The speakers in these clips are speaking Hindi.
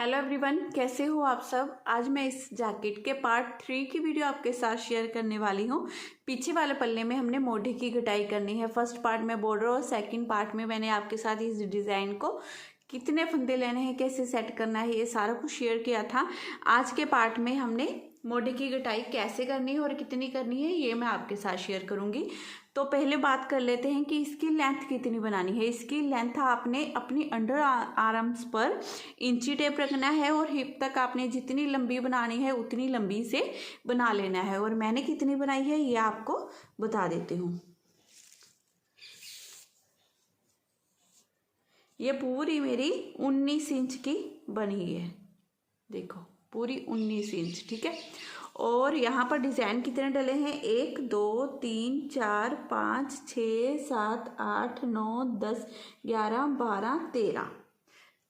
हेलो एवरीवन, कैसे हो आप सब। आज मैं इस जैकेट के पार्ट 3 की वीडियो आपके साथ शेयर करने वाली हूँ। पीछे वाले पल्ले में हमने मोढे की कटाई करनी है। फर्स्ट पार्ट में बॉर्डर और सेकंड पार्ट में मैंने आपके साथ इस डिज़ाइन को कितने फंदे लेने हैं, कैसे सेट करना है, ये सारा कुछ शेयर किया था। आज के पार्ट में हमने मोढे की कटाई कैसे करनी है और कितनी करनी है, ये मैं आपके साथ शेयर करूँगी। तो पहले बात कर लेते हैं कि इसकी लेंथ कितनी बनानी है। इसकी लेंथ आपने अपनी अंडर आर्म्स पर इंची टेप रखना है और हिप तक आपने जितनी लंबी बनानी है उतनी लंबी से बना लेना है। और मैंने कितनी बनाई है ये आपको बता देती हूँ। ये पूरी मेरी 19 इंच की बनी है, देखो पूरी 19 इंच, ठीक है। और यहाँ पर डिज़ाइन कितने डले हैं, 1 2 3 4 5 6 7 8 9 10 11 12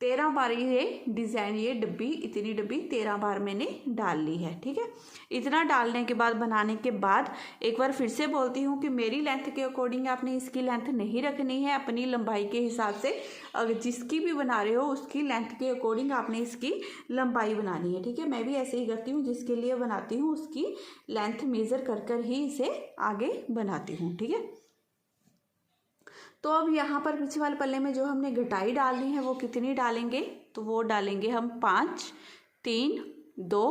13 बार ये डिज़ाइन, ये डब्बी, इतनी डब्बी 13 बार मैंने डाल ली है, ठीक है। इतना डालने के बाद, बनाने के बाद एक बार फिर से बोलती हूँ कि मेरी लेंथ के अकॉर्डिंग आपने इसकी लेंथ नहीं रखनी है, अपनी लंबाई के हिसाब से। अगर जिसकी भी बना रहे हो उसकी लेंथ के अकॉर्डिंग आपने इसकी लंबाई बनानी है, ठीक है। मैं भी ऐसे ही करती हूँ, जिसके लिए बनाती हूँ उसकी लेंथ मेज़र कर कर ही इसे आगे बनाती हूँ, ठीक है। तो अब यहाँ पर पीछे वाले पल्ले में जो हमने घटाई डालनी है वो कितनी डालेंगे, तो वो डालेंगे हम 5 3 2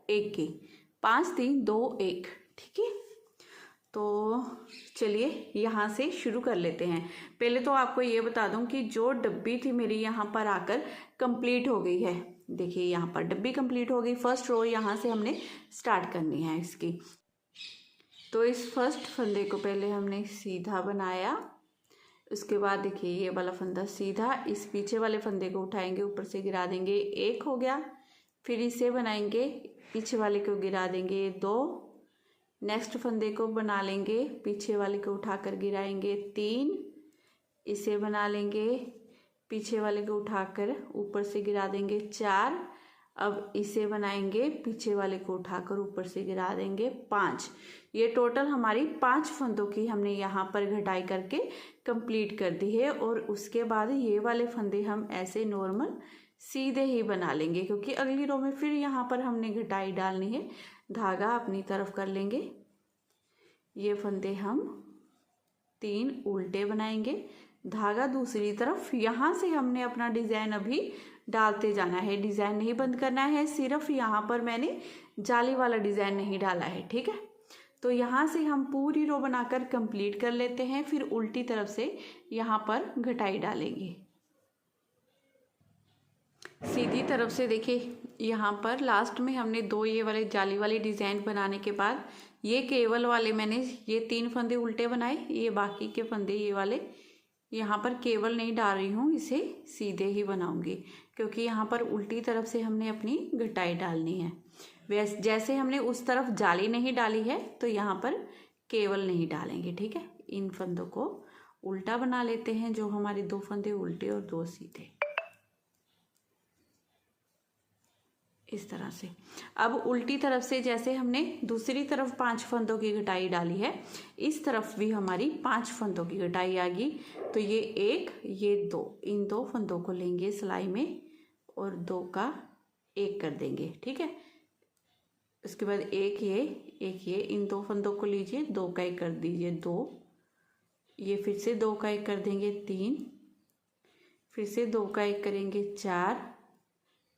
1 की, 5 3 2 1, ठीक है। तो चलिए यहाँ से शुरू कर लेते हैं। पहले तो आपको ये बता दूं कि जो डब्बी थी मेरी यहाँ पर आकर कंप्लीट हो गई है। देखिए यहाँ पर डब्बी कंप्लीट हो गई। फर्स्ट रो यहाँ से हमने स्टार्ट करनी है इसकी। तो इस फर्स्ट फंदे को पहले हमने सीधा बनाया, उसके बाद देखिए ये वाला फंदा सीधा, इस पीछे वाले फंदे को उठाएंगे, ऊपर से गिरा देंगे, 1 हो गया। फिर इसे बनाएंगे, पीछे वाले को गिरा देंगे, 2। नेक्स्ट फंदे को बना लेंगे, पीछे वाले को उठाकर गिराएंगे, 3। इसे बना लेंगे, पीछे वाले को उठाकर ऊपर से गिरा देंगे, 4। अब इसे बनाएंगे, पीछे वाले को उठाकर ऊपर से गिरा देंगे, 5। ये टोटल हमारी 5 फंदों की हमने यहाँ पर घटाई करके कंप्लीट कर दी है। और उसके बाद ये वाले फंदे हम ऐसे नॉर्मल सीधे ही बना लेंगे, क्योंकि अगली रो में फिर यहाँ पर हमने घटाई डालनी है। धागा अपनी तरफ कर लेंगे, ये फंदे हम 3 उल्टे बनाएंगे, धागा दूसरी तरफ। यहाँ से हमने अपना डिज़ाइन अभी डालते जाना है, डिज़ाइन नहीं बंद करना है। सिर्फ यहाँ पर मैंने जाली वाला डिज़ाइन नहीं डाला है, ठीक है। तो यहाँ से हम पूरी रो बनाकर कंप्लीट कर लेते हैं, फिर उल्टी तरफ से यहाँ पर घटाई डालेंगे। सीधी तरफ से देखिए यहाँ पर लास्ट में हमने 2 ये वाले जाली वाली डिज़ाइन बनाने के बाद ये केवल वाले मैंने ये 3 फंदे उल्टे बनाए, ये बाकी के फंदे ये वाले यहाँ पर केवल नहीं डाल रही हूँ, इसे सीधे ही बनाऊंगी, क्योंकि यहाँ पर उल्टी तरफ से हमने अपनी घटाई डालनी है। वैसे जैसे हमने उस तरफ जाली नहीं डाली है तो यहाँ पर केवल नहीं डालेंगे, ठीक है। इन फंदों को उल्टा बना लेते हैं, जो हमारे 2 फंदे उल्टे और 2 सीधे, इस तरह से। अब उल्टी तरफ से जैसे हमने दूसरी तरफ 5 फंदों की घटाई डाली है, इस तरफ भी हमारी 5 फंदों की घटाई आ गई। तो ये 1 ये 2, इन 2 फंदों को लेंगे सिलाई में और 2 का 1 कर देंगे, ठीक है। उसके बाद 1 ये, इन 2 फंदों को लीजिए, 2 का 1 कर दीजिए, 2। ये फिर से 2 का 1 कर देंगे, 3। फिर से 2 का 1 करेंगे, 4।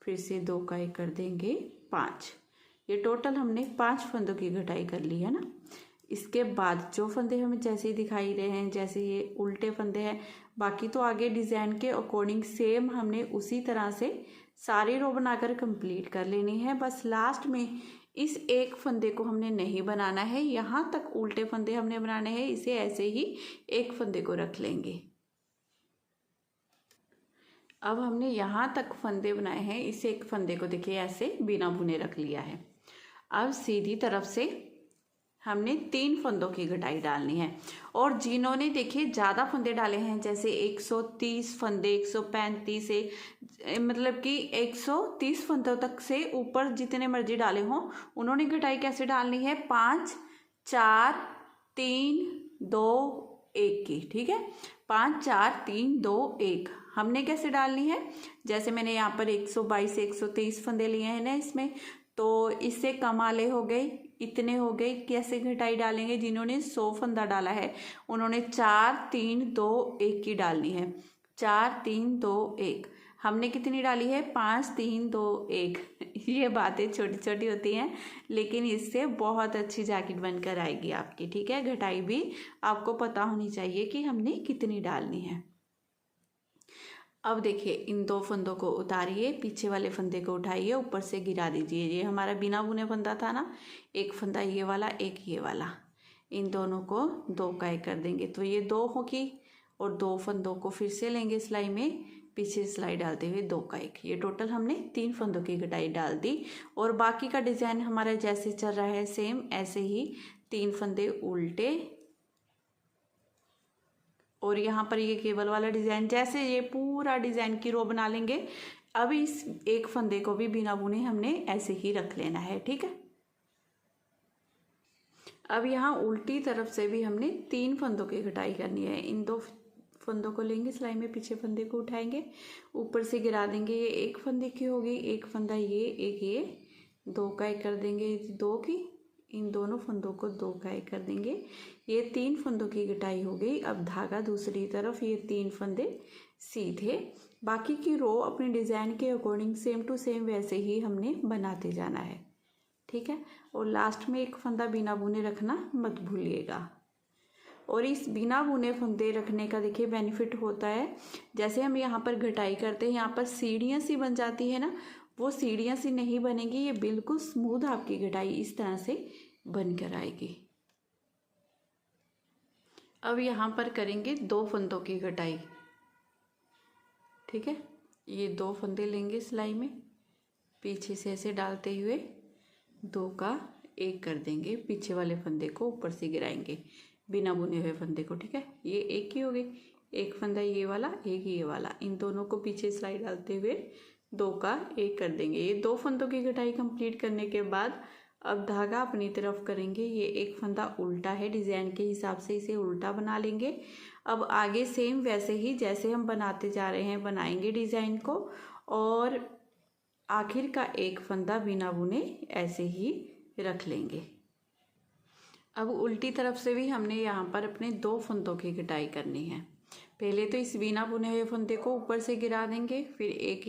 फिर से 2 का 1 कर देंगे, 5। ये टोटल हमने 5 फंदों की घटाई कर ली है ना। इसके बाद जो फंदे हमें जैसे ही दिखाई रहे हैं, जैसे ये उल्टे फंदे हैं, बाकी तो आगे डिज़ाइन के अकॉर्डिंग सेम हमने उसी तरह से सारी रो बनाकर कंप्लीट कर लेनी है। बस लास्ट में इस एक फंदे को हमने नहीं बनाना है, यहाँ तक उल्टे फंदे हमने बनाने हैं, इसे ऐसे ही एक फंदे को रख लेंगे। अब हमने यहाँ तक फंदे बनाए हैं, इस एक फंदे को देखिए ऐसे बिना बुने रख लिया है। अब सीधी तरफ से हमने 3 फंदों की घटाई डालनी है। और जिन्होंने देखिए ज़्यादा फंदे डाले हैं, जैसे 130 फंदे, 135 से मतलब कि 130 फंदों तक से ऊपर जितने मर्जी डाले हों, उन्होंने घटाई कैसे डालनी है, 5 4 3 2 1 की, ठीक है। 5 4 3 2 1 हमने कैसे डालनी है, जैसे मैंने यहाँ पर 122 से 123 फंदे लिए हैं ना इसमें, तो इससे कम वाले हो गए, इतने हो गए। कैसे घटाई डालेंगे, जिन्होंने 100 फंदा डाला है उन्होंने 4 3 2 1 की डालनी है। 4 3 2 1। हमने कितनी डाली है, 5 3 2 1। ये बातें छोटी छोटी होती हैं, लेकिन इससे बहुत अच्छी जैकेट बनकर आएगी आपकी, ठीक है। घटाई भी आपको पता होनी चाहिए कि हमने कितनी डालनी है। अब देखिए, इन 2 फंदों को उतारिए, पीछे वाले फंदे को उठाइए, ऊपर से गिरा दीजिए। ये हमारा बिना बुने फंदा था ना, एक फंदा ये वाला, एक ये वाला, इन दोनों को 2 का 1 कर देंगे तो ये 2 होगी। और 2 फंदों को फिर से लेंगे सिलाई में, पीछे सिलाई डालते हुए 2 का 1। ये टोटल हमने 3 फंदों की घटाई डाल दी। और बाकी का डिज़ाइन हमारा जैसे चल रहा है सेम ऐसे ही 3 फंदे उल्टे, और यहाँ पर ये केबल वाला डिज़ाइन, जैसे ये पूरा डिज़ाइन की रो बना लेंगे। अब इस एक फंदे को भी बिना बुने हमने ऐसे ही रख लेना है, ठीक है। अब यहाँ उल्टी तरफ से भी हमने 3 फंदों की घटाई करनी है। इन 2 फंदों को लेंगे सिलाई में, पीछे फंदे को उठाएंगे, ऊपर से गिरा देंगे। ये एक फंदे की होगी, एक फंदा ये, एक ये, 2 का 1 कर देंगे 2 की। इन दोनों फंदों को 2 का 1 कर देंगे। ये 3 फंदों की घटाई हो गई। अब धागा दूसरी तरफ, ये 3 फंदे सीधे, बाकी की रो अपने डिज़ाइन के अकॉर्डिंग सेम टू सेम वैसे ही हमने बनाते जाना है, ठीक है। और लास्ट में एक फंदा बिना बुने रखना मत भूलिएगा। और इस बिना बुने फंदे रखने का देखिए बेनिफिट होता है, जैसे हम यहाँ पर घटाई करते हैं, यहाँ पर सीढ़ियाँ सी बन जाती है ना, वो सीढ़ियाँ सी नहीं बनेगी, ये बिल्कुल स्मूथ आपकी घटाई इस तरह से बनकर आएगी। अब यहाँ पर करेंगे 2 फंदों की घटाई, ठीक है। ये 2 फंदे लेंगे सिलाई में, पीछे से ऐसे डालते हुए 2 का 1 कर देंगे, पीछे वाले फंदे को ऊपर से गिराएंगे बिना बुने हुए फंदे को, ठीक है। ये 1 की हो गई, एक फंदा ये वाला, एक ये वाला, इन दोनों को पीछे सिलाई डालते हुए 2 का 1 कर देंगे। ये 2 फंदों की घटाई कंप्लीट करने के बाद अब धागा अपनी तरफ करेंगे। ये एक फंदा उल्टा है, डिज़ाइन के हिसाब से इसे उल्टा बना लेंगे। अब आगे सेम वैसे ही जैसे हम बनाते जा रहे हैं बनाएंगे डिज़ाइन को, और आखिर का एक फंदा बिना बुने ऐसे ही रख लेंगे। अब उल्टी तरफ से भी हमने यहाँ पर अपने 2 फंदों की घटाई करनी है। पहले तो इस बिना बुने हुए फंदे को ऊपर से गिरा देंगे, फिर एक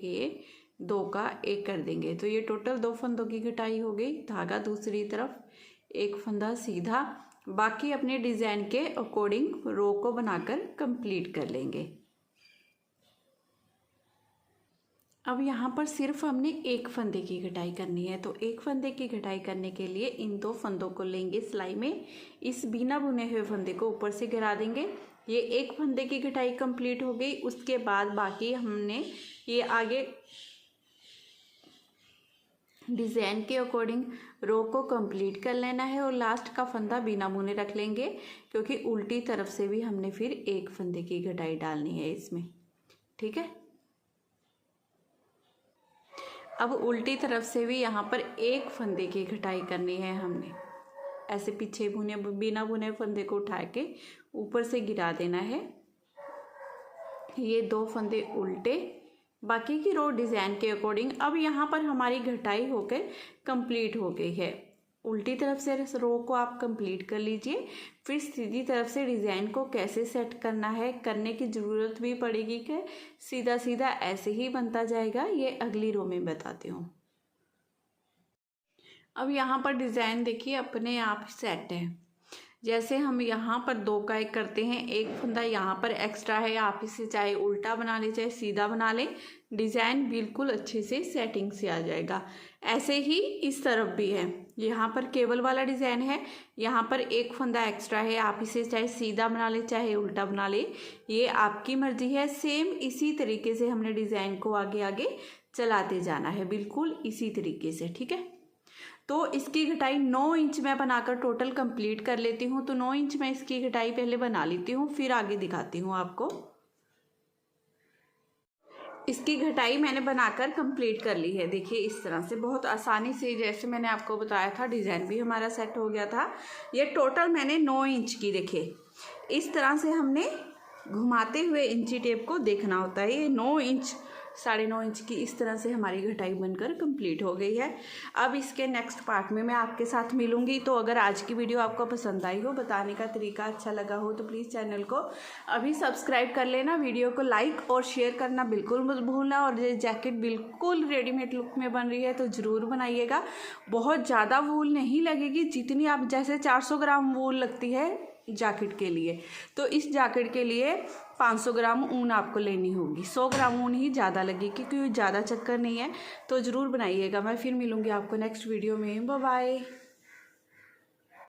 ये 2 का 1 कर देंगे, तो ये टोटल 2 फंदों की घटाई हो गई। धागा दूसरी तरफ, एक फंदा सीधा, बाकी अपने डिज़ाइन के अकॉर्डिंग रो को बनाकर कंप्लीट कर लेंगे। अब यहाँ पर सिर्फ हमने एक फंदे की घटाई करनी है, तो एक फंदे की घटाई करने के लिए इन 2 फंदों को लेंगे सिलाई में, इस बिना बुने हुए फंदे को ऊपर से गिरा देंगे। ये एक फंदे की घटाई कंप्लीट हो गई। उसके बाद बाकी हमने ये आगे डिज़ाइन के अकॉर्डिंग रो को कंप्लीट कर लेना है, और लास्ट का फंदा बिना बुने रख लेंगे, क्योंकि उल्टी तरफ से भी हमने फिर एक फंदे की घटाई डालनी है इसमें, ठीक है। अब उल्टी तरफ से भी यहाँ पर एक फंदे की घटाई करनी है हमने। ऐसे पीछे बिना बुने फंदे को उठा के ऊपर से गिरा देना है। ये 2 फंदे उल्टे, बाकी की रो डिज़ाइन के अकॉर्डिंग। अब यहाँ पर हमारी घटाई होकर कंप्लीट हो गई है। उल्टी तरफ से रो को आप कंप्लीट कर लीजिए, फिर सीधी तरफ से डिज़ाइन को कैसे सेट करना है, करने की ज़रूरत भी पड़ेगी कि सीधा सीधा ऐसे ही बनता जाएगा, ये अगली रो में बताती हूँ। अब यहाँ पर डिज़ाइन देखिए अपने आप सेट है। जैसे हम यहाँ पर 2 का 1 करते हैं, एक फंदा यहाँ पर एक्स्ट्रा है, आप इसे चाहे उल्टा बना लें चाहे सीधा बना लें, डिज़ाइन बिल्कुल अच्छे से सेटिंग से आ जाएगा। ऐसे ही इस तरफ भी है, यहाँ पर केबल वाला डिज़ाइन है, यहाँ पर एक फंदा एक्स्ट्रा है, आप इसे चाहे सीधा बना लें चाहे उल्टा बना लें, ये आपकी मर्जी है। सेम इसी तरीके से हमने डिज़ाइन को आगे आगे चलाते जाना है, बिल्कुल इसी तरीके से, ठीक है। तो इसकी घटाई 9 इंच मैं बनाकर टोटल कंप्लीट कर लेती हूँ। तो 9 इंच मैं इसकी घटाई पहले बना लेती हूँ, फिर आगे दिखाती हूँ आपको। इसकी घटाई मैंने बनाकर कंप्लीट कर ली है। देखिए इस तरह से बहुत आसानी से, जैसे मैंने आपको बताया था, डिज़ाइन भी हमारा सेट हो गया था। ये टोटल मैंने 9 इंच की, देखिए इस तरह से हमने घुमाते हुए इंची टेप को देखना होता है। ये 9 इंच 9.5 इंच की इस तरह से हमारी घटाई बनकर कंप्लीट हो गई है। अब इसके नेक्स्ट पार्ट में मैं आपके साथ मिलूंगी। तो अगर आज की वीडियो आपको पसंद आई हो, बताने का तरीका अच्छा लगा हो, तो प्लीज़ चैनल को अभी सब्सक्राइब कर लेना, वीडियो को लाइक और शेयर करना बिल्कुल मत भूलना। और ये जैकेट बिल्कुल रेडीमेड लुक में बन रही है तो ज़रूर बनाइएगा। बहुत ज़्यादा वूल नहीं लगेगी, जितनी आप जैसे 400 ग्राम वूल लगती है जैकेट के लिए, तो इस जैकेट के लिए 500 ग्राम ऊन आपको लेनी होगी। 100 ग्राम ऊन ही ज़्यादा लगेगी क्योंकि ज़्यादा चक्कर नहीं है। तो ज़रूर बनाइएगा। मैं फिर मिलूँगी आपको नेक्स्ट वीडियो में। Bye bye.